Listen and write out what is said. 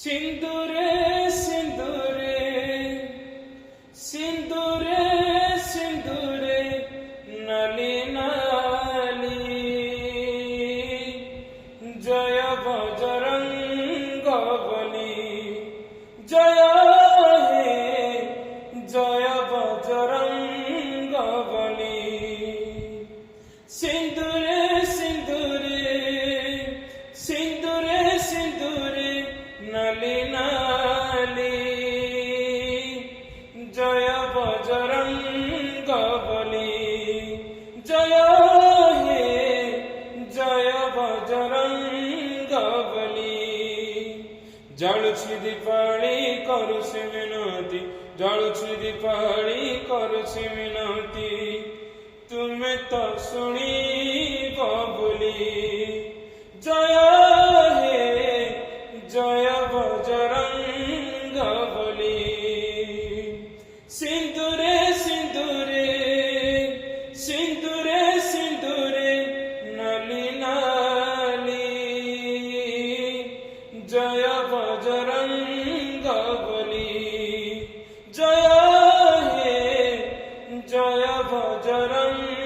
সিন্দুরে সিন্দুরে সিন্দুরে সিন্দুরে নালি নালি জয় বজরঙ্গ বলি জয় হে জয় বজরঙ্গ বলি সিন্দুরে সিন্দুরে সিন্দুরে সিন্দুরে নালি নালি জয় বজরঙ্গ বলি জয় হে জয় বজরঙ্গ বলি জଳୁଛି ଦୀପାଳି କରୁଛି ମିନତି ଜଳୁଛି ଦୀପାଳି କରୁଛି ମିନତି ତୁମେ ତ ଶୁଣିବ ବୋଲି ଜୟ হে জয় বজরঙ্গ বলি সিন্দুরে সিন্দুরে সিন্দুরে সিন্দুরে নালি নালি জয় বজরঙ্গ বলি জয় হে জয় বজরঙ্গ